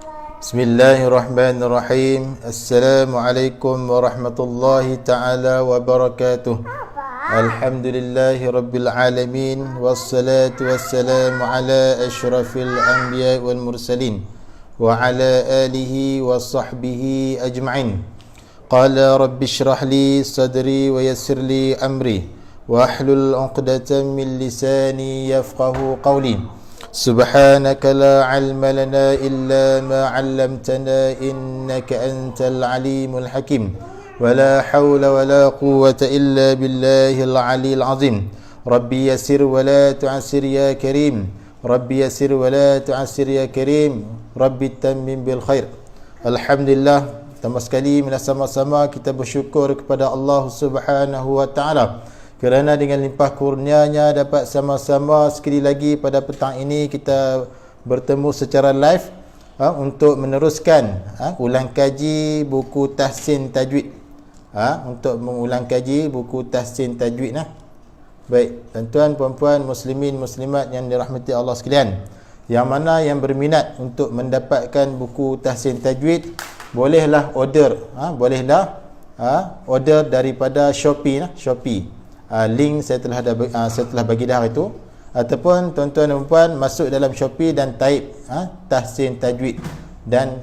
Bismillahirrahmanirrahim. Assalamualaikum warahmatullahi ta'ala wabarakatuh. Alhamdulillahi rabbil alamin. Wassalatu wassalamu ala ashrafil anbiya wal mursalin wa ala alihi wa sahbihi ajma'in. Qala rabbi shrah li sadri wa yassir li amri wa ahlul 'uqdatam min lisani yafqahu qawli. Subhanaka la ilma lana illa ma 'allamtana innaka antal alimul hakim. Wala hawla wala quwwata illa billahil aliyil azim. Rabbi yassir wa la tu'assir ya karim. Rabbi yassir wa la tu'assir ya karim. Rabbi tammim bil khair. Alhamdulillah, pertama sekali sama-sama kita bersyukur kepada Allah Subhanahu wa taala kerana dengan limpah kurnianya dapat sama-sama sekali lagi pada petang ini kita bertemu secara live untuk meneruskan ulang kaji buku Tahsin Tajwid. Untuk mengulang kaji buku Tahsin Tajwid. Baik, tuan-tuan, puan-puan, muslimin, muslimat yang dirahmati Allah sekalian, yang mana yang berminat untuk mendapatkan buku Tahsin Tajwid, bolehlah order, order daripada Shopee. Link saya telah bagi dah itu, ataupun tuan-tuan dan puan masuk dalam Shopee dan type Tahsin Tajwid dan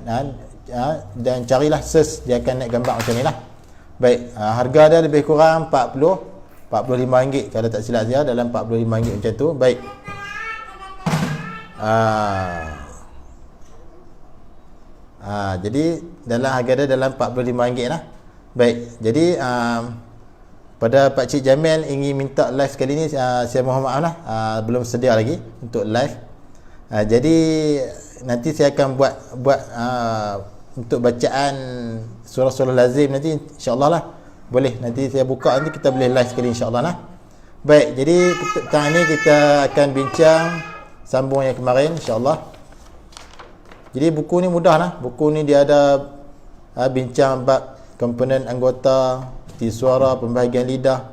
carilah search, dia akan naik gambar macam ni lah. Baik, harga dia lebih kurang 45 ringgit kalau tak silap saya, dalam 45 ringgit macam tu. Baik, jadi dalam harga dia dalam 45 ringgit lah. Baik, jadi pada Pak Cik Jamil ingin minta live kali ni, saya mohon maaf lah, belum sedia lagi untuk live. Jadi nanti saya akan buat untuk bacaan surah-surah lazim nanti, insya-Allah lah. Boleh, nanti saya buka, nanti kita boleh live sekali, insya-Allah lah. Baik, jadi petang ni kita akan bincang sambung yang kemarin, insya-Allah. Jadi buku ni mudah lah. Buku ni dia ada bincang bab komponen anggota, suara, pembahagian lidah,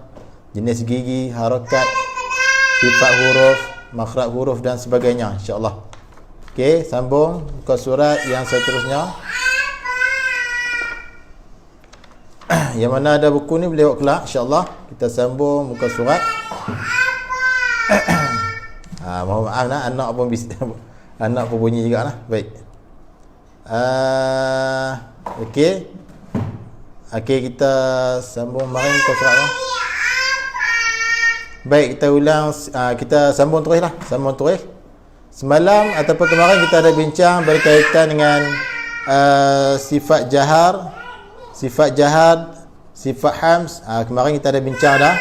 jenis gigi, harakat, sifat huruf, makhraj huruf dan sebagainya, insya-Allah. Okey, sambung muka surat yang seterusnya. Yang mana ada buku ni boleh buat kelak, insya-Allah. Kita sambung muka surat. Mohon maaf lah, anak pun anak pun bunyi juga lah. Baik. Okey. Okey, kita sambung kemarin muka surat lah. Baik, kita ulang, kita sambung terus lah. Sambung terus. Semalam ataupun kemarin kita ada bincang berkaitan dengan sifat jahar, sifat hams. Kemarin kita ada bincang dah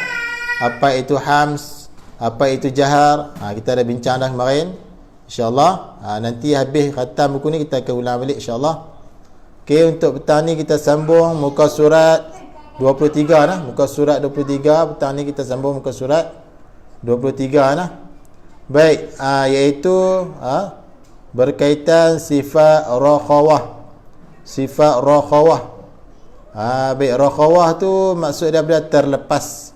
apa itu hams, apa itu jahar. Kita ada bincang dah kemarin, insya-Allah. Nanti habis khatam buku ni kita akan ulang balik, insya-Allah. Okey, untuk petang ni kita sambung muka surat 23 lah. Muka surat 23, petang ni kita sambung muka surat 23 lah. Baik, iaitu berkaitan sifat rakhawah. Sifat rakhawah. Baik, rakhawah tu maksud dia bila terlepas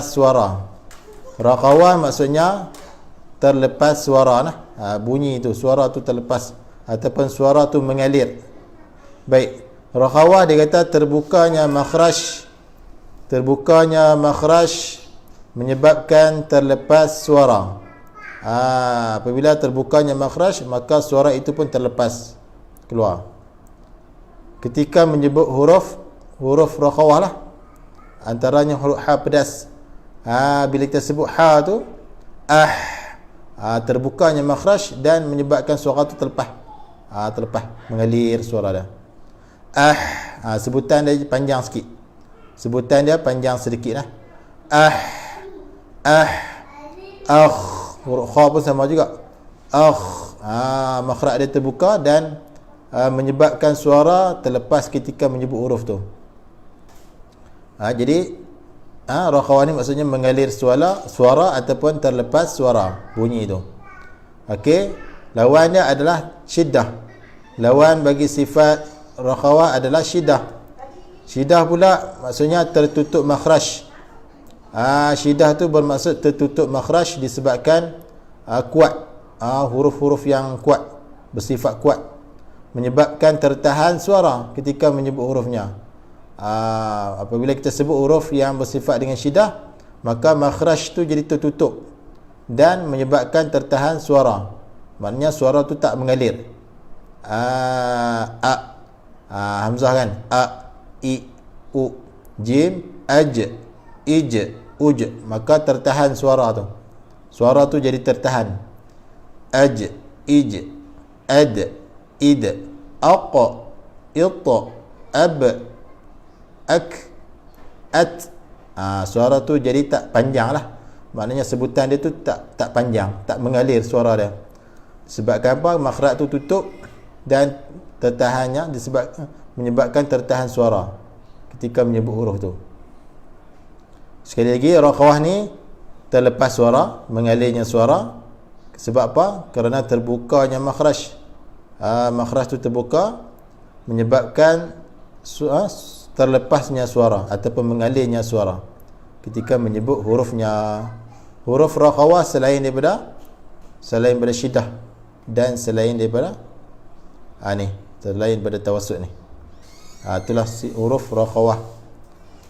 suara. Rakhawah maksudnya terlepas suara lah. Bunyi tu, suara tu terlepas ataupun suara tu mengalir. Baik, rakhawah dia kata terbukanya makhraj menyebabkan terlepas suara. Apabila terbukanya makhraj, maka suara itu pun terlepas keluar. Ketika menyebut huruf rakhawah lah, antaranya huruf ha pedas. Bila kita sebut ha tu, terbukanya makhraj dan menyebabkan suara tu terlepas. Mengalir suara dia. Sebutan dia panjang sikit. Sebutan dia panjang sedikit lah. Huruf kha pun sama juga. Makhraj dia terbuka dan menyebabkan suara terlepas ketika menyebut huruf tu. Jadi rakhawah ni maksudnya mengalir suara ataupun terlepas suara, bunyi tu. Okey, lawannya adalah syiddah. Lawan bagi sifat rakhawah adalah syiddah. Syiddah pula maksudnya tertutup makhraj. Syiddah tu bermaksud tertutup makhraj disebabkan kuat. Huruf-huruf yang kuat, bersifat kuat. menyebabkan tertahan suara ketika menyebut hurufnya. Apabila kita sebut huruf yang bersifat dengan syiddah, maka makhraj tu jadi tertutup dan menyebabkan tertahan suara. Maknanya suara tu tak mengalir. Hamzah kan, i, u, jim, aj, ij, uj, maka tertahan suara tu. Suara tu jadi tertahan. Aj, ij, ad, id, aq, it, ab, ak, at. Suara tu jadi tak panjang lah. Maknanya sebutan dia tu tak panjang, tak mengalir suara dia. Sebabkan apa? Makhraj tu tutup dan tertahannya menyebabkan tertahan suara ketika menyebut huruf tu. Sekali lagi, raqawah ni terlepas suara, mengalirnya suara. Sebab apa? Kerana terbukanya makhraj. Makhraj tu terbuka menyebabkan terlepasnya suara ataupun mengalirnya suara ketika menyebut hurufnya. Huruf raqawah selain daripada syiddah dan selain daripada selain daripada tawassut ni. Itulah huruf raqawah.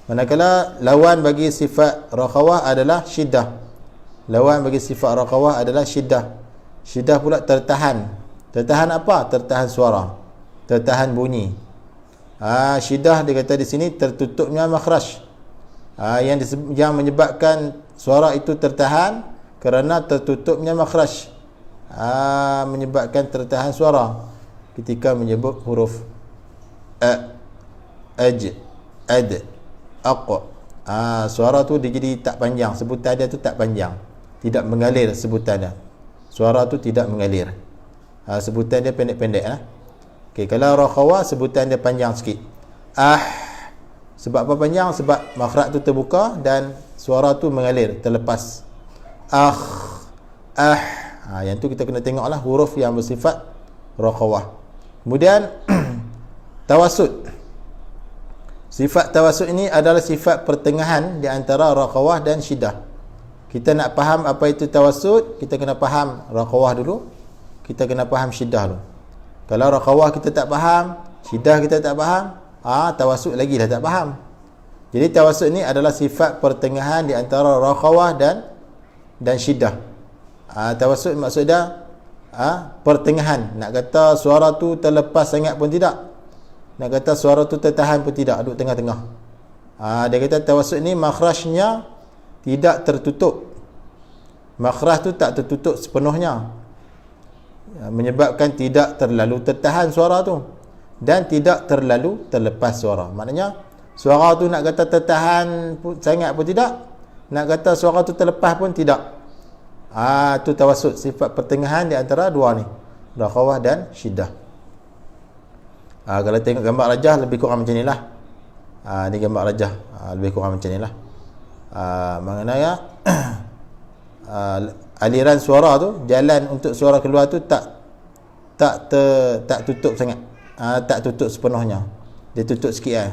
Manakala lawan bagi sifat raqawah adalah syiddah. Lawan bagi sifat raqawah adalah syiddah. Syiddah pula tertahan. Tertahan apa? Tertahan suara, tertahan bunyi. Syiddah dia kata di sini tertutupnya makhraj. Yang menyebabkan suara itu tertahan kerana tertutupnya makhraj. Menyebabkan tertahan suara ketika menyebut huruf aj, ad, aq. Suara tu dia jadi tak panjang, sebutan dia tu tak panjang, tidak mengalir sebutan dia. Suara tu tidak mengalir. Sebutan dia pendek-pendek lah. Okey, kalau raqawah sebutan dia panjang sikit. Sebab apa panjang? Sebab makhraj tu terbuka dan suara tu mengalir, terlepas. Yang tu kita kena tengoklah huruf yang bersifat raqawah. Kemudian tawassut. Sifat tawassut ini adalah sifat pertengahan di antara raqawah dan syiddah. Kita nak faham apa itu tawassut, kita kena faham raqawah dulu, kita kena faham syiddah dulu. Kalau raqawah kita tak faham, syiddah kita tak faham, tawassut lagi dah tak faham. Jadi tawassut ni adalah sifat pertengahan di antara raqawah dan syiddah. Tawassut maksudnya pertengahan. Nak kata suara tu terlepas sangat pun tidak, nak kata suara tu tertahan pun tidak, duduk tengah-tengah. Dia kata tawassut ni makhrajnya tidak tertutup. Makhraj tu tak tertutup sepenuhnya, menyebabkan tidak terlalu tertahan suara tu dan tidak terlalu terlepas suara. Maknanya suara tu nak kata tertahan pun sangat pun tidak, nak kata suara tu terlepas pun tidak. Tu tawassut, sifat pertengahan di antara dua ni, raqawah dan syiddah. Kalau tengok gambar rajah lebih kurang macam ni lah. Ni gambar rajah, lebih kurang macam ni lah. Mengenai aliran suara tu, jalan untuk suara keluar tu tak tutup sangat, tak tutup sepenuhnya, dia tutup sikit lah.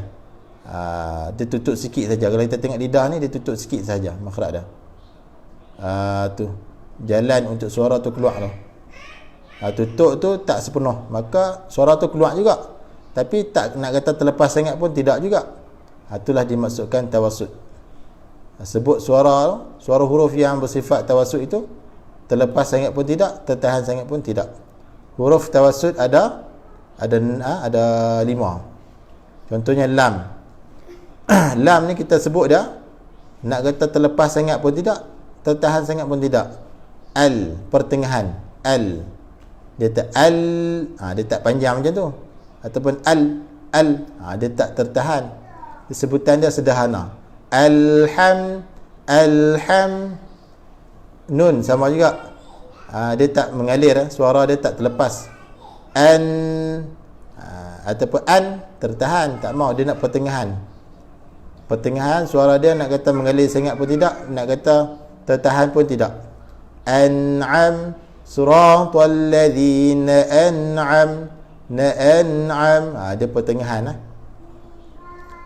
Dia tutup sikit saja. Kalau kita tengok lidah ni, dia tutup sikit saja makhraj dia. Tu jalan untuk suara tu keluar tu. Tutup tu tak sepenuh, maka suara tu keluar juga, tapi tak nak kata terlepas sangat pun tidak juga. Itulah dimaksudkan tawassut. Sebut suara huruf yang bersifat tawassut itu terlepas sangat pun tidak, tertahan sangat pun tidak. Huruf tawassut ada 5. Contohnya lam. Lam ni kita sebut dia, nak kata terlepas sangat pun tidak, tertahan sangat pun tidak. Al, pertengahan. Al, dia tak dia tak panjang macam tu. Ataupun al, dia tak tertahan. Sebutan dia sederhana. Alham, nun sama juga. Dia tak mengalir, suara dia tak terlepas. Ataupun tertahan, tak mau, dia nak pertengahan. Pertengahan suara dia nak kata mengalir sangat pun tidak, nak kata tertahan pun tidak. An'am, siratal ladzina an'am, dia pertengahan lah.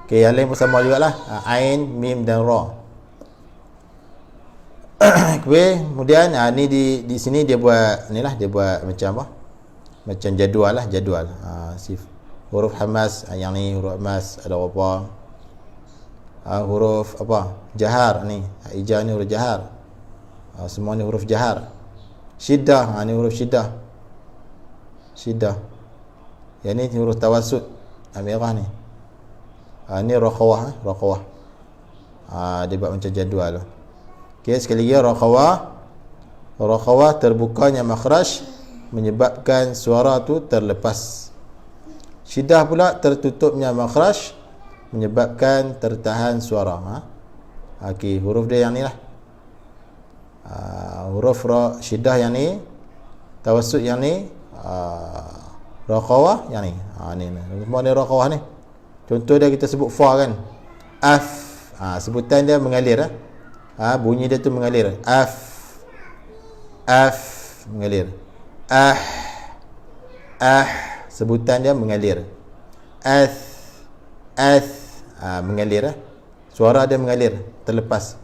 Okey, yang lain pun sama jugalah. Ain, mim dan ra. Kemudian ni di sini dia buat ni lah, dia buat macam apa? macam jadual lah, jadual. Huruf hamas, yang ni huruf hamas ada berapa? Huruf apa? Jahar ni. Hijah ni huruf jahar. Semua ni huruf jahar. Syiddah, ni huruf syiddah. Syiddah. Yang ni huruf tawassut. Merah ni. Ni raqawah, raqawah. Dia buat macam jadual. Okey, sekali lagi raqawah. Raqawah terbukanya makhraj menyebabkan suara tu terlepas. Syiddah pula tertutupnya makhraj menyebabkan tertahan suara. Okey, huruf dia yang ni lah. Huruf syiddah yang ni, tawassut yang ni, raqawah yang ni. Ni semua ni raqawah ni. Contoh dia kita sebut fa kan. Af. Sebutan dia mengalir. Bunyi dia tu mengalir. Af. Af mengalir. Sebutan dia mengalir. Ath mengalir. Suara dia mengalir, terlepas.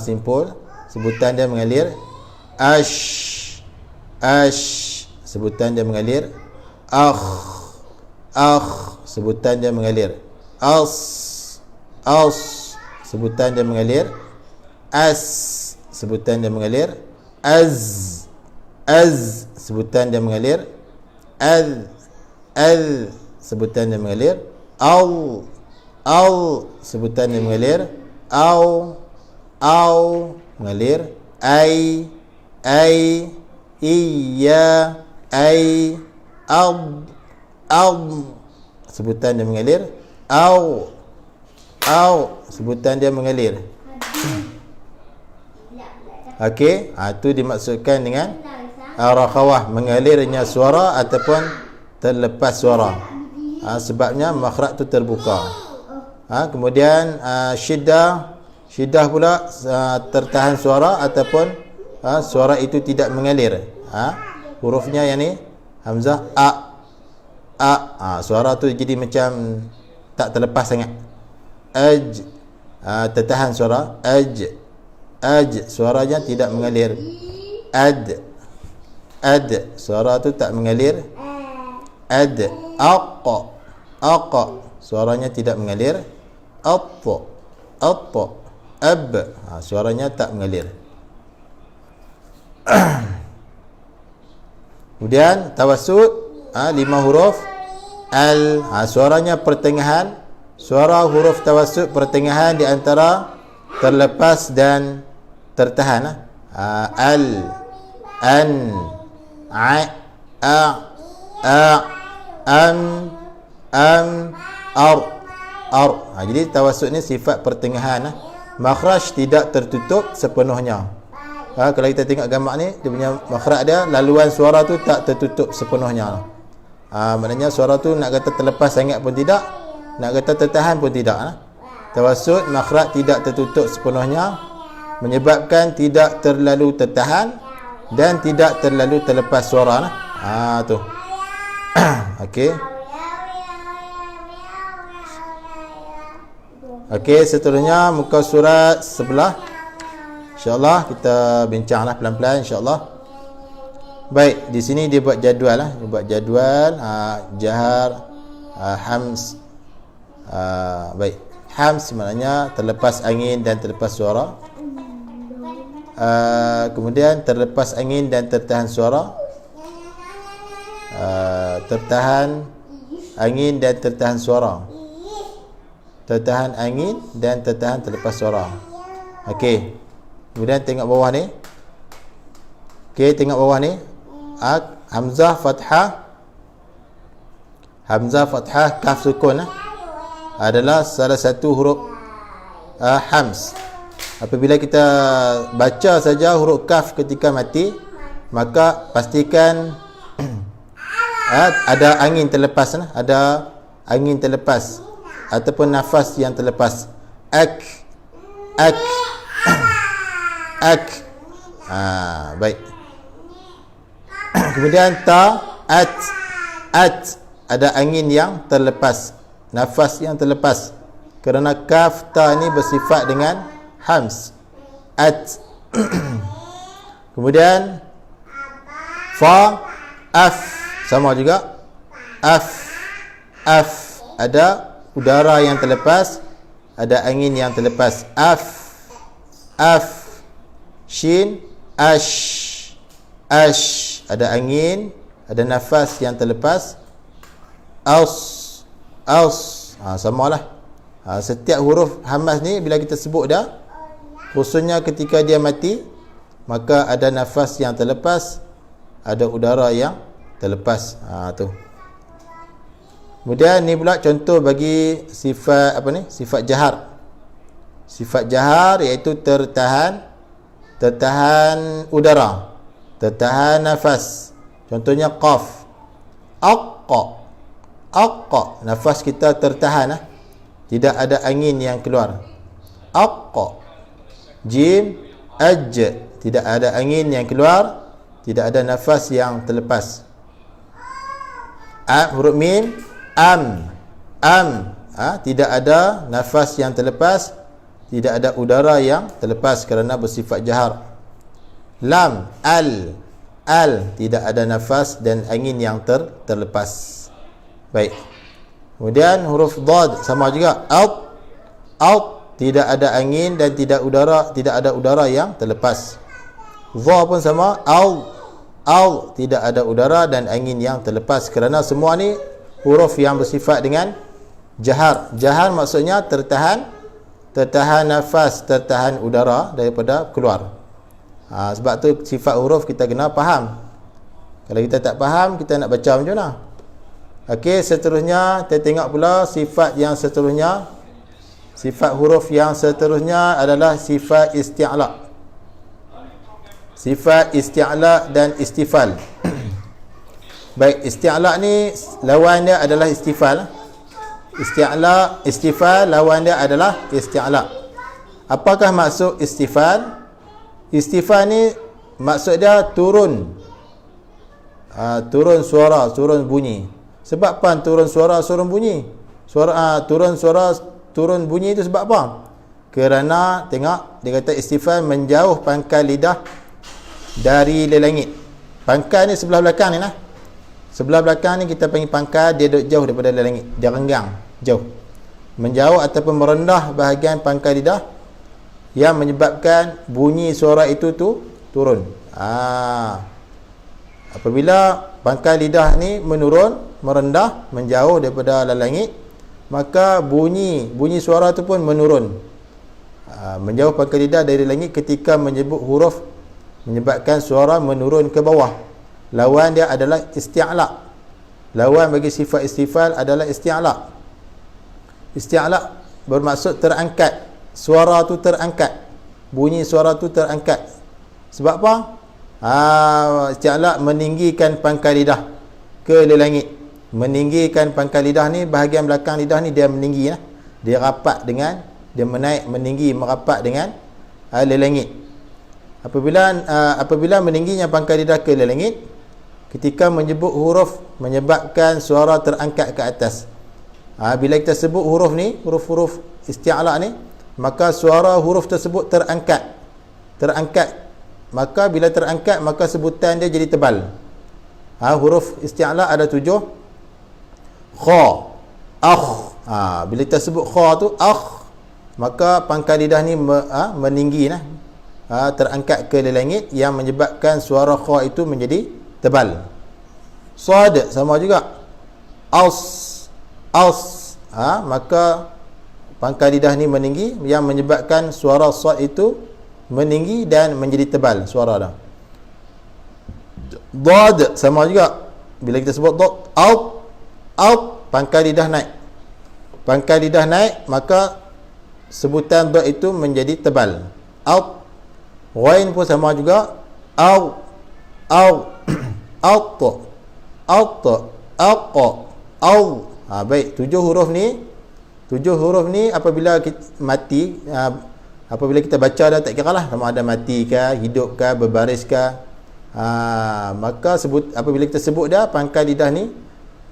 Simpul, sebutan dia mengalir. Ash, sebutan dia mengalir. Sebutan dia mengalir. Sebutan dia mengalir. Sebutan dia mengalir. Sebutan dia mengalir. Sebutan dia mengalir. Sebutan dia mengalir. Mengalir. Iya, sebutan dia mengalir. Sebutan dia mengalir. Okey, itu dimaksudkan dengan raqawah, mengalirnya suara ataupun terlepas suara. Sebabnya makhraj tu terbuka. Kemudian syiddah pula tertahan suara ataupun suara itu tidak mengalir. Hurufnya yang ni hamzah suara tu jadi macam tak terlepas sangat. Tertahan suara. Suaranya tidak mengalir. Suara tu tak mengalir. Suaranya tidak mengalir. Suaranya tak mengalir. Kemudian tawassut, 5 huruf. Suaranya pertengahan. Suara huruf tawassut pertengahan di antara terlepas dan tertahan. Al, an, am, ar. Jadi tawassut ni sifat pertengahan. Makhraj tidak tertutup sepenuhnya. Kalau kita tengok gambar ni, dia punya makhraj dia, laluan suara tu tak tertutup sepenuhnya. Maknanya suara tu nak kata terlepas sangat pun tidak, nak kata tertahan pun tidak. Tawassut makhraj tidak tertutup sepenuhnya, menyebabkan tidak terlalu tertahan dan tidak terlalu terlepas suara. Tu. Okey. Okey, seterusnya muka surat sebelah. InsyaAllah kita bincanglah pelan-pelan insyaAllah. Baik, di sini dia buat jadual lah. Dia buat jadual jahar, hams. Baik, hams maknanya terlepas angin dan terlepas suara. Kemudian terlepas angin dan tertahan suara. Tertahan angin dan tertahan suara. Tertahan angin dan tertahan terlepas suara. Okey. Kemudian tengok bawah ni. Okey, tengok bawah ni. Hamzah fathah. Hamzah fathah kaf sukun adalah salah satu huruf hams. Apabila kita baca saja huruf kaf ketika mati, maka pastikan ada angin terlepas, ada angin terlepas ataupun nafas yang terlepas. Ak. Baik. Kemudian ta, at. Ada angin yang terlepas, nafas yang terlepas. Kerana kaf ta ni bersifat dengan hams. At. Kemudian fa, af, sama juga. Af, af, ada udara yang terlepas, ada angin yang terlepas. Af, af. Shin, ash, ash, ada angin, ada nafas yang terlepas. Aus, aus, samalah. Setiap huruf hamas ni bila kita sebut dah, khususnya ketika dia mati, maka ada nafas yang terlepas, ada udara yang terlepas. Tu. Kemudian ni pula contoh bagi sifat apa ni? Sifat jahar. Sifat jahar iaitu tertahan udara, tertahan nafas. Contohnya qaf, aqqa, aqqa, nafas kita tertahan, tidak ada angin yang keluar. Aqqa. Jim, aj, tidak ada angin yang keluar, tidak ada nafas yang terlepas. Huruf mim, am, tidak ada nafas yang terlepas, tidak ada udara yang terlepas kerana bersifat jahar. Lam, al, tidak ada nafas dan angin yang terlepas. Baik. Kemudian huruf dad sama juga. Out, tidak ada angin dan tidak ada udara yang terlepas. Dha pun sama. Al, tidak ada udara dan angin yang terlepas. Kerana semua ni huruf yang bersifat dengan jahar. Jahar maksudnya tertahan nafas, tertahan udara daripada keluar. Sebab tu sifat huruf kita kena faham. Kalau kita tak faham, kita nak baca macam mana? Okey, seterusnya kita tengok pula sifat yang seterusnya. Sifat huruf yang seterusnya adalah sifat isti'la. Sifat isti'la dan istifal. Baik, isti'la ni lawan dia adalah istifal. Istifal lawan dia adalah isti'la. Apakah maksud istifal? Istifal ni maksud dia turun. Turun suara, turun bunyi. Sebab apa turun suara, turun bunyi? Turun bunyi itu sebab apa? Kerana tengok dia kata istifal menjauh pangkal lidah dari lelangit. Pangkal ni sebelah belakang ni lah. Sebelah belakang ni kita panggil pangkal, dia duduk jauh daripada lelangit, dia renggang, jauh. Menjauh ataupun merendah bahagian pangkal lidah yang menyebabkan bunyi suara itu turun. Apabila pangkal lidah ni menurun, merendah, menjauh daripada lelangit, maka bunyi suara itu pun menurun. Menjauh pangkal lidah dari langit ketika menyebut huruf menyebabkan suara menurun ke bawah. Lawan dia adalah isti'la. Lawan bagi sifat istifal adalah isti'la. Isti'la bermaksud terangkat. Suara tu terangkat. Bunyi suara tu terangkat. Sebab apa? Isti'la meninggikan pangkal lidah ke langit. Meninggikan pangkal lidah ni, bahagian belakang lidah ni dia meninggi lah. Dia rapat dengan, dia menaik, meninggi, merapat dengan lelangit. Apabila meningginya pangkal lidah ke lelangit, ketika menyebut huruf menyebabkan suara terangkat ke atas. Bila kita sebut huruf ni, huruf-huruf isti'la ni, maka suara huruf tersebut terangkat. Maka bila terangkat, maka sebutan dia jadi tebal. Huruf isti'la ada 7. Kha, akh. Bila kita sebut kha tu, akh, maka pangkal lidah ni meninggi lah. Terangkat ke lelangit yang menyebabkan suara kha itu menjadi tebal. Sad sama juga. Aus, maka pangkal lidah ni meninggi yang menyebabkan suara sad itu meninggi dan menjadi tebal suara dah. Dad sama juga. Bila kita sebut dad, out, pangkal lidah naik. Pangkal lidah naik, maka sebutan dad itu menjadi tebal. Out. Ghain pun sama juga. Au, baik, 7 huruf ni apabila kita mati, apabila kita baca dah tak kira lah sama ada mati ke, hidup ke, berbaris ke. Maka apabila kita sebut dah pangkal lidah ni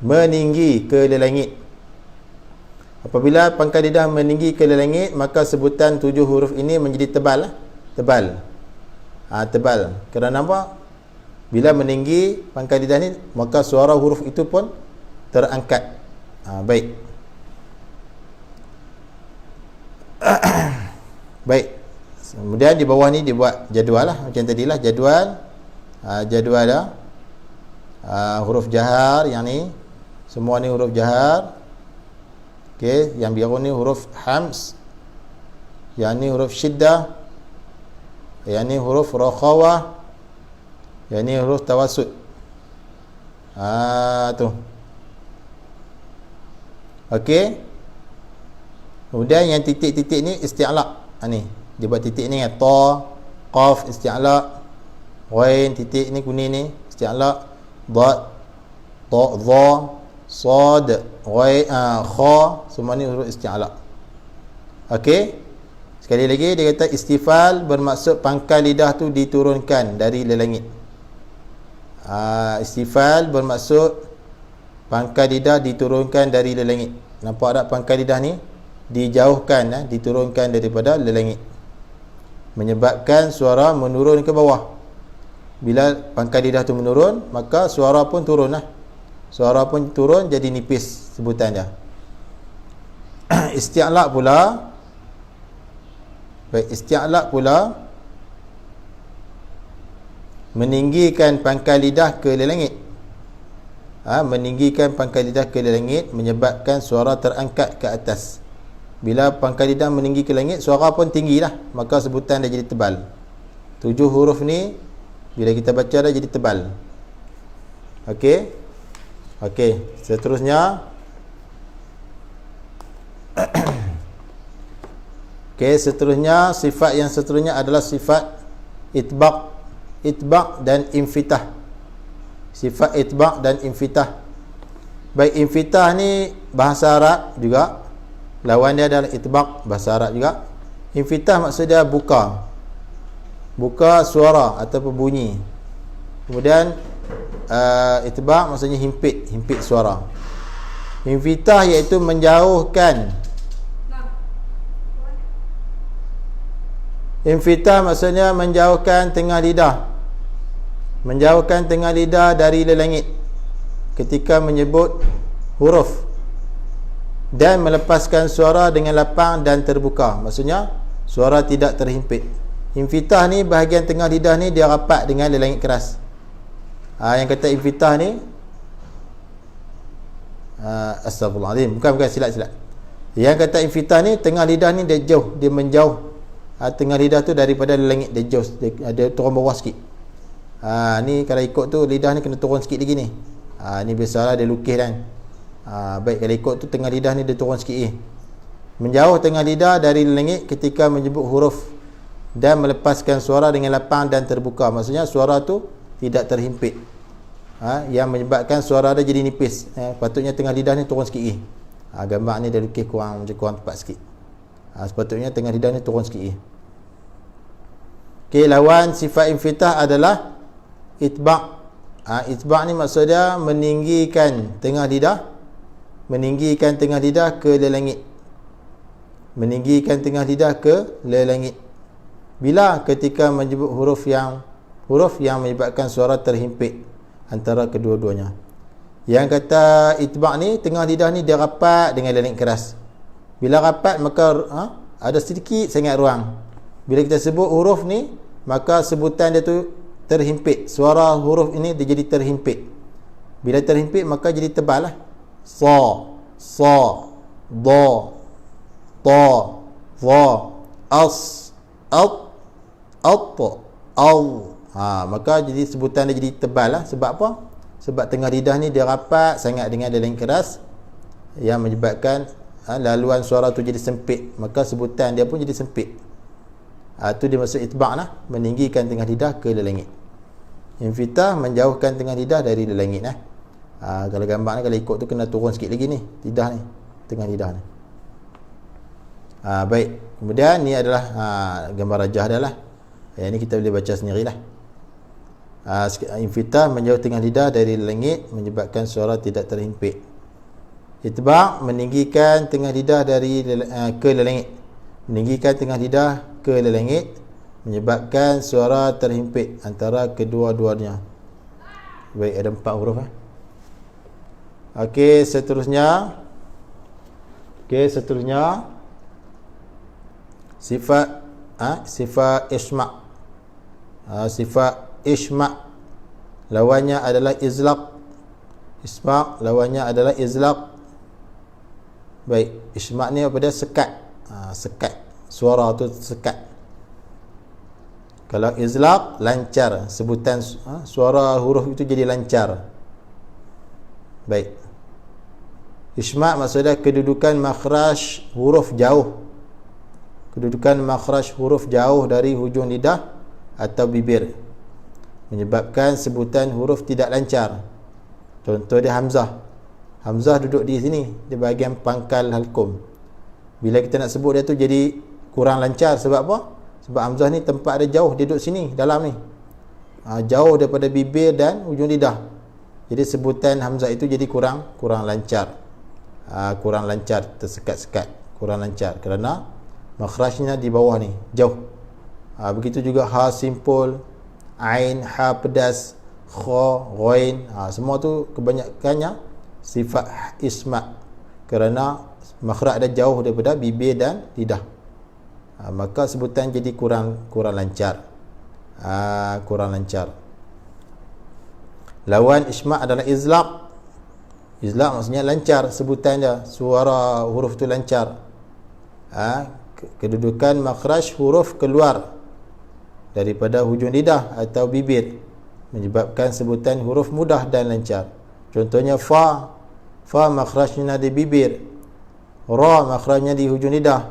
meninggi ke lelangit. Apabila pangkal lidah meninggi ke lelangit, maka sebutan 7 huruf ini menjadi tebal. tebal. Kerana apa? Bila meninggi pangkal lidah ni, maka suara huruf itu pun terangkat. Baik. Baik. Kemudian di bawah ni dibuat jadual lah, macam tadilah jadual. Jadual dah. Huruf jahar yang ni, semua ni huruf jahar. Okey, yang biru ni huruf hams. Yang ni huruf syiddah. Yang ni huruf rakhawah. Yang ni huruf tawassut. Tu. Okey. Kemudian yang titik-titik ni isti'la. Ni dia buat titik ni, ta, qaf isti'la, ghain titik ni kuning ni isti'la, dad, ta, dha, sad, ghain, kha, semua ni huruf isti'la. Okey. Sekali lagi dia kata istifal bermaksud pangkal lidah tu diturunkan dari lelangit. Istifal bermaksud pangkal lidah diturunkan dari lelangit. Nampak tak pangkal lidah ni dijauhkan, diturunkan daripada lelangit, menyebabkan suara menurun ke bawah. Bila pangkal lidah tu menurun, maka suara pun turun lah. Suara pun turun, jadi nipis sebutan dia. Isti'la pula, baik, isti'la pula meninggikan pangkal lidah ke lelangit. Meninggikan pangkal lidah ke lelangit menyebabkan suara terangkat ke atas. Bila pangkal lidah meninggi ke langit, suara pun tinggilah, maka sebutan dia jadi tebal. 7 huruf ni bila kita baca dah jadi tebal. Okey. Okey, seterusnya okey, seterusnya sifat yang seterusnya adalah sifat itbaq. Itbaq dan infitah. Sifat itbaq dan infitah. Baik, infitah ni bahasa Arab juga. Lawan dia adalah itbaq, bahasa Arab juga. Infitah maksud dia buka. Buka suara ataupun bunyi. Kemudian itbaq maksudnya himpit, himpit suara. Infitah iaitu menjauhkan. Infitah maksudnya menjauhkan tengah lidah. Menjauhkan tengah lidah dari lelangit ketika menyebut huruf, dan melepaskan suara dengan lapang dan terbuka. Maksudnya suara tidak terhimpit. Infitah ni bahagian tengah lidah ni dia rapat dengan lelangit keras. Yang kata infitah ni astagfirullahalazim, bukan silap. Yang kata infitah ni tengah lidah ni dia jauh, dia menjauh. Tengah lidah tu daripada lelangit dia jauh, dia turun bawah sikit. Ni kalau ikut tu lidah ni kena turun sikit lagi ni. Ni biasalah dia lukis kan. Baik, kalau ikut tu tengah lidah ni dia turun sikit. Menjauh tengah lidah dari lelangit ketika menyebut huruf dan melepaskan suara dengan lapang dan terbuka. Maksudnya suara tu tidak terhimpit, yang menyebabkan suara dia jadi nipis. Patutnya tengah lidah ni turun sikit. Gambar ni dia lukis kurang tepat sikit. Sepatutnya tengah lidah ni turun sikit. Okey, lawan sifat infitah adalah itbaq. Itbaq ni maksud dia meninggikan tengah lidah, meninggikan tengah lidah ke lelangit. Meninggikan tengah lidah ke lelangit. Bila ketika menyebut huruf yang menyebabkan suara terhimpit antara kedua-duanya. Yang kata itbaq ni tengah lidah ni dia rapat dengan lelangit keras. Bila rapat maka ada sedikit sangat ruang. Bila kita sebut huruf ni, maka sebutan dia tu terhimpit. Suara huruf ini dia jadi terhimpit. Bila terhimpit maka jadi tebal lah. Sa, da, ta, za, as, at, al. Maka jadi sebutan dia jadi tebal lah. Sebab apa? Sebab tengah lidah ni dia rapat sangat dengan lelangit keras, yang menyebabkan laluan suara tu jadi sempit, maka sebutan dia pun jadi sempit. Tu dia maksud itbaq lah, meninggikan tengah lidah ke lelangit. Infitah menjauhkan tengah lidah dari lelangit. Kalau gambar ni kalau ikut tu kena turun sikit lagi ni lidah ni, tengah lidah ni. Baik, kemudian ni adalah gambar rajah dia lah. Yang ni kita boleh baca sendirilah. Infitah menjauh tengah lidah dari lelangit menyebabkan suara tidak terhimpit. Itbaq meninggikan tengah lidah dari ke lelangit, meninggikan tengah lidah ke lelangit menyebabkan suara terhimpit antara kedua-duanya. Baik, ada 4 huruf. Okey, seterusnya sifat isma'. Sifat isma' lawannya adalah izlaq. Isma' lawannya adalah izlaq. Baik, isma' ni apa dia? Sekat. Sekat. Suara tu sekat. Kalau izlaq, lancar. Sebutan suara huruf itu jadi lancar. Baik. Isma' maksudnya kedudukan makhraj huruf jauh. Kedudukan makhraj huruf jauh dari hujung lidah atau bibir, menyebabkan sebutan huruf tidak lancar. Contoh dia hamzah. Hamzah duduk di sini, di bahagian pangkal halkum. Bila kita nak sebut dia tu jadi kurang lancar. Sebab apa? Sebab hamzah ni tempat dia jauh, dia duduk sini, dalam ni. Jauh daripada bibir dan hujung lidah. Jadi sebutan hamzah itu jadi kurang lancar. Kurang lancar, tersekat-sekat, kurang lancar kerana makhrajnya di bawah ni, jauh. Begitu juga ha simpul, ain, ha pedas, kha, ghain, semua tu kebanyakannya sifat isma' kerana makhraj dia jauh daripada bibir dan lidah. Maka sebutan jadi kurang lancar. Kurang lancar. Lawan isma' adalah izlaq. Izlaq maksudnya lancar sebutan dia, suara huruf tu lancar. Kedudukan makhraj huruf keluar daripada hujung lidah atau bibir, menyebabkan sebutan huruf mudah dan lancar. Contohnya fa makhrajnya di bibir, ra makhrajnya di hujung lidah,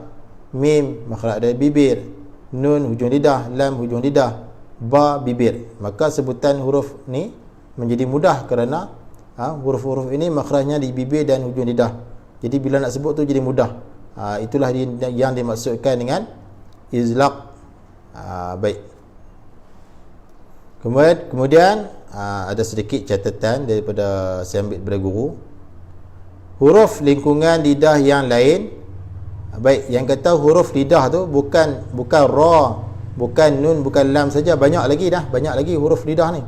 mim makhraj dari bibir, nun hujung lidah, lam hujung lidah, ba bibir. Maka sebutan huruf ni menjadi mudah kerana huruf-huruf ini makhrajnya di bibir dan hujung lidah. Jadi bila nak sebut tu jadi mudah. Itulah yang dimaksudkan dengan izlaq. Baik. Kemudian ada sedikit catatan daripada saya ambil daripada guru. Huruf lingkungan lidah yang lain. Baik, yang kata huruf lidah tu bukan ra, bukan nun, bukan lam saja, banyak lagi huruf lidah ni.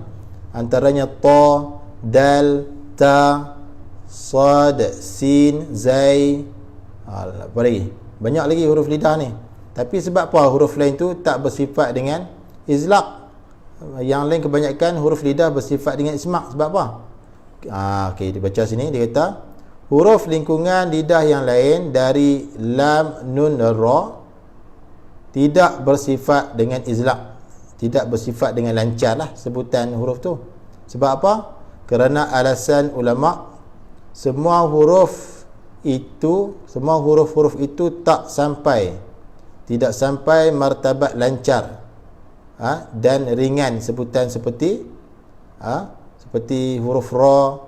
Antaranya ta, dal, ta, sad, sin, zai, banyak lagi huruf lidah ni. Tapi sebab apa huruf lain tu tak bersifat dengan izlaq? Yang lain kebanyakan huruf lidah bersifat dengan isma'. Sebab apa? Okey, dibaca sini, dia kata huruf lingkungan lidah yang lain dari lam, nun dan ra tidak bersifat dengan izlaq, tidak bersifat dengan lancar lah sebutan huruf tu. Sebab apa? Kerana alasan ulama, semua huruf-huruf itu tidak sampai martabat lancar dan ringan sebutan seperti huruf ra,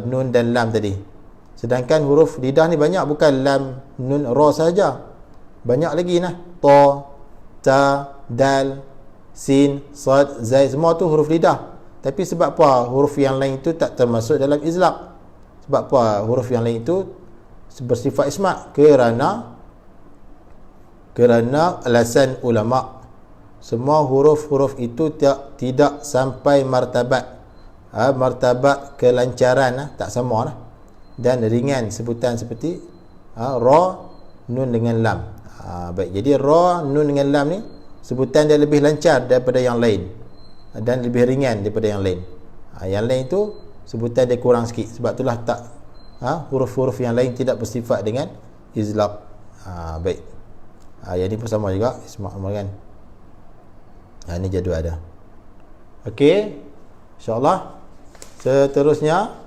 nun dan lam tadi. Sedangkan huruf lidah ni banyak, bukan lam, nun, ra saja, banyak lagi ta, ta, dal, sin, sad, zai, semua tu huruf lidah. Tapi sebab apa huruf yang lain itu tak termasuk dalam izlaq? Sebab apa huruf yang lain itu bersifat isma'? Kerana alasan ulama, semua huruf-huruf itu tidak sampai martabat kelancaran, tak sama lah, dan ringan sebutan seperti ra, nun dengan lam. Baik, jadi ra, nun dengan lam ni sebutan dia lebih lancar daripada yang lain dan lebih ringan daripada yang lain. Yang lain tu sebutan dia kurang sikit. Sebab itulah huruf-huruf yang lain tidak bersifat dengan izlaq. Baik. Yang ni pun sama juga, isma' kan. Ini jadual ada. Okey, insya-Allah. Seterusnya,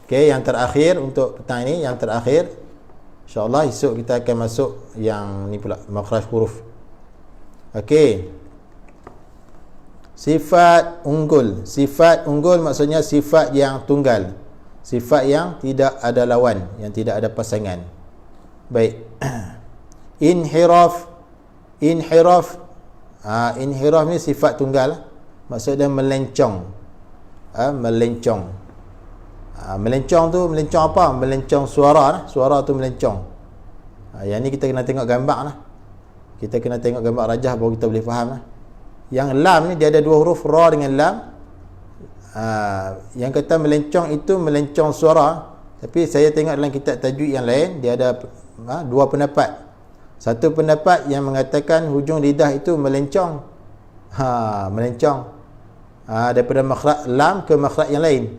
okey, yang terakhir untuk petang ini, yang terakhir, insya-Allah esok kita akan masuk yang ni pula, makhraj huruf. Okey. Sifat unggul. Sifat unggul maksudnya sifat yang tunggal, sifat yang tidak ada lawan, yang tidak ada pasangan. Baik. Inhiraf ni sifat tunggal, maksudnya melencong. Melencong tu melencong apa? Melencong suara tu melencong. Yang ni kita kena tengok gambar lah. Kita kena tengok gambar rajah baru kita boleh faham lah. Yang lam ni dia ada dua huruf, ra dengan lam. Yang kata melencong itu melencong suara, tapi saya tengok dalam kitab tajwid yang lain dia ada dua pendapat. Satu pendapat yang mengatakan hujung lidah itu melencong, melencong daripada makhraj lam ke makhraj yang lain.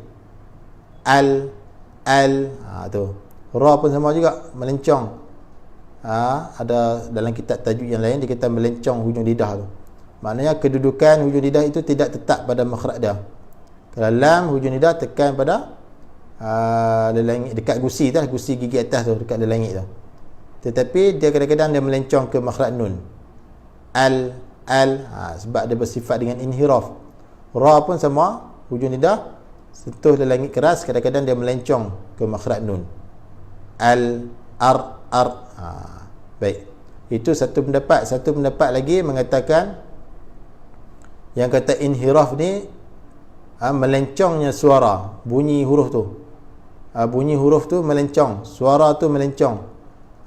Al tu. Ra pun sama juga melencong. Ada dalam kitab tajwid yang lain dia kata melencong hujung lidah tu. Maknanya kedudukan hujung lidah itu tidak tetap pada makhraj dia. Kalau lam hujung lidah tekan pada lelangit dekat gusi tu, gusi gigi atas tu dekat lelangit tu. Tetapi dia kadang-kadang dia melencong ke makhraj nun. Sebab dia bersifat dengan inhiraf. Ra pun sama, hujung lidah sentuh lelangit keras, kadang-kadang dia melencong ke makhraj nun. Baik. Itu satu pendapat. Satu pendapat lagi mengatakan yang kata inhiraf ni melencongnya suara, bunyi huruf tu. Bunyi huruf tu melencong, suara tu melencong.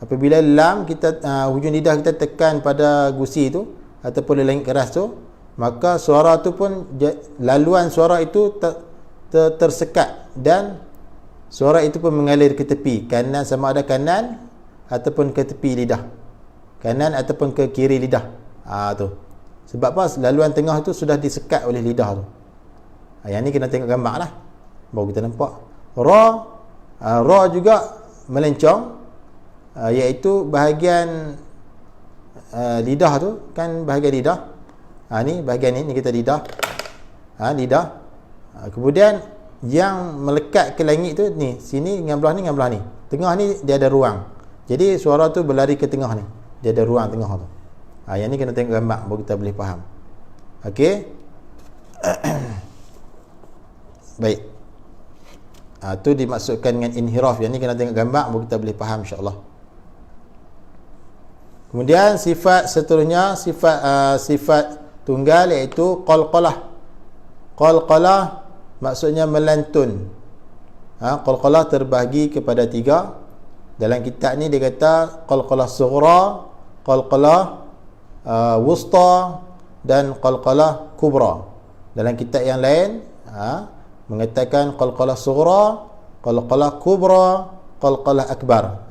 Apabila lam kita hujung lidah kita tekan pada gusi tu ataupun lelangit keras tu, maka suara tu pun laluan suara itu tersekat dan suara itu pun mengalir ke tepi kanan, sama ada kanan ataupun ke tepi lidah, kanan ataupun ke kiri lidah. Tu sebab apa? Laluan tengah itu sudah disekat oleh lidah tu. Yang ni kena tengok gambar lah baru kita nampak. Ra juga melencong, iaitu bahagian lidah tu kan, bahagian lidah. Ni bahagian ni kita lidah. Lidah. Kemudian yang melekat ke langit tu ni, sini dengan belah ni. Tengah ni dia ada ruang. Jadi suara tu berlari ke tengah ni. Dia ada ruang tengah tu. Yang ni kena tengok gambar baru kita boleh faham. Okey. Baik. Tu dimaksudkan dengan inhiraf. Yang ni kena tengok gambar baru kita boleh faham insya-Allah. Kemudian sifat seterusnya, sifat tunggal iaitu qalqalah. Qalqalah maksudnya melantun. Qalqalah terbahagi kepada tiga. Dalam kitab ni dia kata qalqalah sughra, qalqalah wusta dan qalqalah kubra. Dalam kitab yang lain mengatakan qalqalah sughra, qalqalah kubra, qalqalah akbar.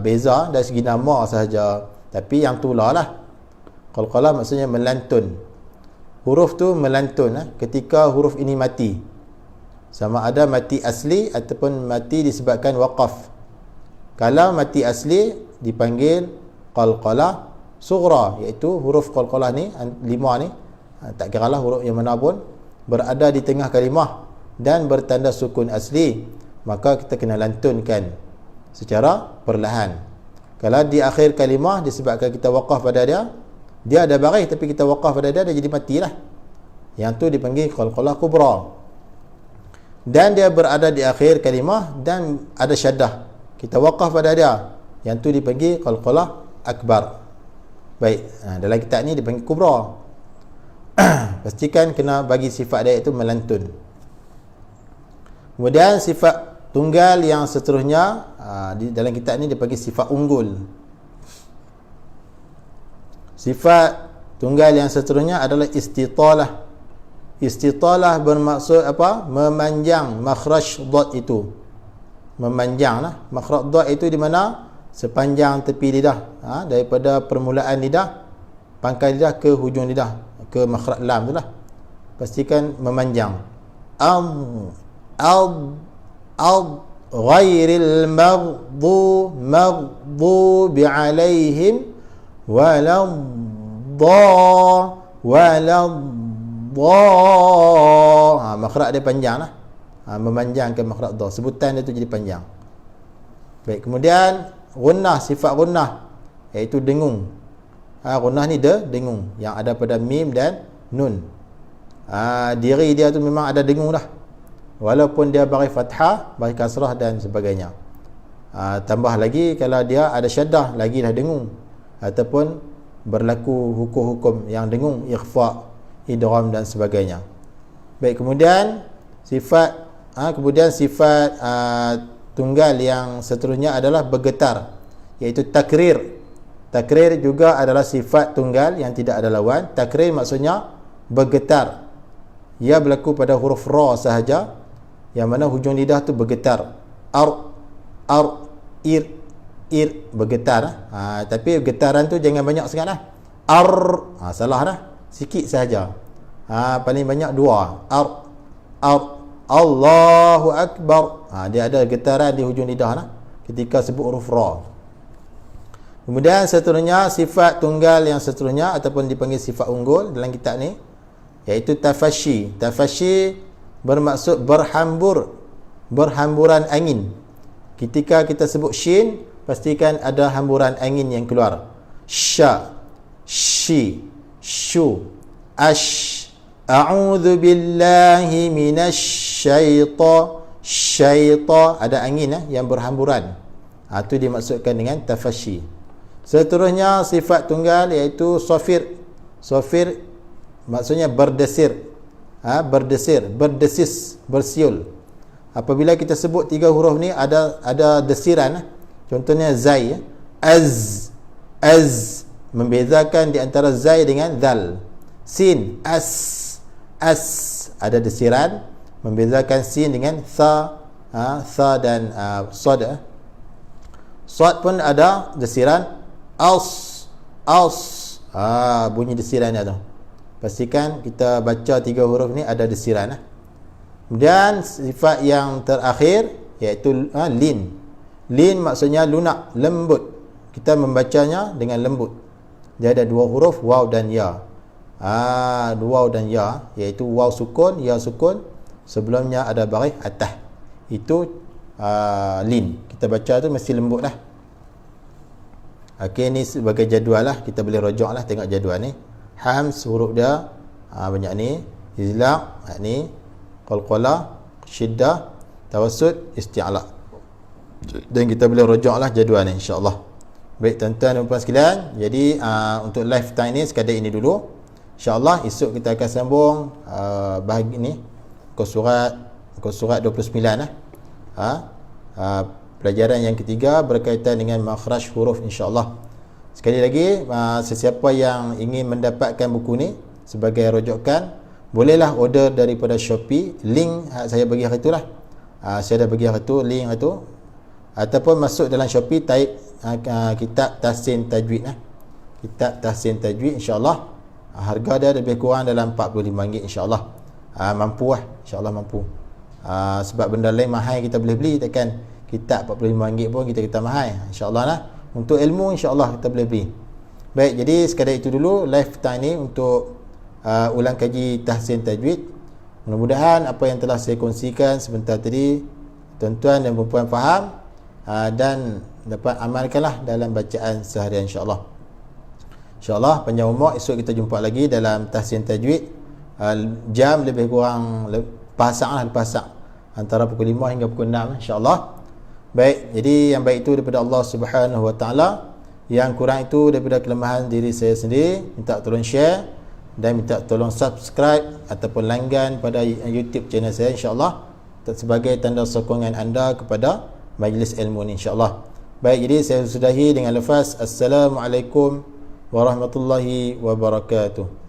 Beza dari segi nama sahaja, tapi yang tulah lah. Qalqalah maksudnya melantun. Huruf tu melantun ketika huruf ini mati. Sama ada mati asli ataupun mati disebabkan waqaf. Kalau mati asli dipanggil qalqalah sughra, iaitu huruf qalqalah ni 5 ni, tak kiralah huruf yang mana pun, berada di tengah kalimah dan bertanda sukun asli, maka kita kena lantunkan secara perlahan. Kalau di akhir kalimah disebabkan kita waqaf pada dia ada baris tapi kita waqaf pada dia jadi matilah. Yang tu dipanggil qalqalah kubra. Dan dia berada di akhir kalimah dan ada syaddah, kita waqaf pada dia, yang tu dipanggil qalqalah akbar. Baik, dalam kitab ni dipanggil kubra. Pastikan kena bagi sifat dia itu melantun. Kemudian sifat tunggal yang seterusnya dalam kitab ni dipanggil sifat unggul. Sifat tunggal yang seterusnya adalah istitalah. Istitalah bermaksud apa? Memanjang makhraj dad itu. Memanjang lah. Makhraj dad itu di mana? Sepanjang tepi lidah, daripada permulaan lidah, pangkal lidah ke hujung lidah, ke makhraj lam tu lah. Pastikan memanjang. Ghairil maghdubi alaihim makhraj dia panjang lah. Memanjangkan makhraj dha, sebutan dia tu jadi panjang. Baik, kemudian gunnah, sifat gunnah iaitu dengung. Gunnah ni dengung yang ada pada mim dan nun. Diri dia tu memang ada dengung dah, walaupun dia baris fathah, baris kasrah dan sebagainya. Tambah lagi kalau dia ada syaddah, lagi dah dengung, ataupun berlaku hukum-hukum yang dengung, ikhfa, idgham dan sebagainya. Baik, kemudian sifat tunggal yang seterusnya adalah bergetar, iaitu takrir. Takrir juga adalah sifat tunggal yang tidak ada lawan. Takrir maksudnya bergetar. Ia berlaku pada huruf ra sahaja, yang mana hujung lidah tu bergetar. Ar, ir, bergetar. Tapi getaran tu jangan banyak sangat lah. Salah dah. Sikit sahaja. Paling banyak 2. Allahu Akbar. Dia ada getaran di hujung lidah lah ketika sebut huruf ra. Kemudian seterusnya sifat tunggal yang seterusnya ataupun dipanggil sifat unggul dalam kitab ni, iaitu tafashi. Tafashi bermaksud berhamburan angin. Ketika kita sebut shin, pastikan ada hamburan angin yang keluar. Sya, shi, shu, ash. A'udzu billahi minasy syaita. Ada angin yang berhamburan. Itu dimaksudkan dengan tafashi. Seterusnya sifat tunggal iaitu sofir. Sofir maksudnya berdesir. Berdesis, bersiul. Apabila kita sebut 3 huruf ni ada desiran. Contohnya zai, az. Membezakan di antara zai dengan zal. Sin, as. Ada desiran. Membezakan sin dengan tha. Tha dan sad. Sad pun ada desiran. Als. Bunyi desirannya tu. Pastikan kita baca 3 huruf ni ada desiran. Kemudian sifat yang terakhir iaitu lin. Lin maksudnya lunak, lembut. Kita membacanya dengan lembut. Dia ada 2 huruf, waw dan ya. Waw dan ya, iaitu waw sukun, ya sukun. Sebelumnya ada baris atas. Itu lin. Kita baca tu mesti lembut lah. Okey, ni sebagai jadual lah. Kita boleh rojok lah tengok jadual ni. Hams huruf dia banyak ni. Izlaq ni. Qalqalah, syiddah, tawassut, isti'la. Dan kita boleh rojok lah jadual ni insya-Allah. Baik tuan-tuan dan puan sekalian, jadi untuk live time ni sekadar ini dulu. Insya-Allah esok kita akan sambung bahagi ni surat 29 lah. Pelajaran yang ketiga berkaitan dengan makhraj huruf insya-Allah. Sekali lagi, sesiapa yang ingin mendapatkan buku ni sebagai rujukan, bolehlah order daripada Shopee. Link saya bagi hari itulah. Saya dah bagi hari tu link hari tu. Ataupun masuk dalam Shopee type kitab Tahsin Tajwid lah. Kitab Tahsin Tajwid insya-Allah. Harga dia lebih kurang dalam RM45 insya-Allah. Mampu lah, insya-Allah mampu. Sebab benda lain mahal kita boleh beli, takkan kitab RM45 pun kita mahal. InsyaAllah lah. Untuk ilmu insyaAllah kita boleh beli. Baik, jadi sekadar itu dulu live time ni untuk ulang kaji Tahsin Tajwid. Mudah-mudahan apa yang telah saya kongsikan sebentar tadi tuan-tuan dan puan-puan faham dan dapat amalkanlah dalam bacaan seharian insyaAllah. InsyaAllah panjang umur, esok kita jumpa lagi dalam Tahsin Tajwid. Jam lebih kurang pasang antara pukul 5 hingga pukul 6 insyaAllah. Baik, jadi yang baik itu daripada Allah Subhanahu Wa Taala, yang kurang itu daripada kelemahan diri saya sendiri. Minta tolong share dan minta tolong subscribe ataupun langgan pada YouTube channel saya insyaAllah, sebagai tanda sokongan anda kepada majlis ilmu ni insyaAllah. Baik, jadi saya sudahi dengan lafaz Assalamualaikum warahmatullahi wabarakatuh.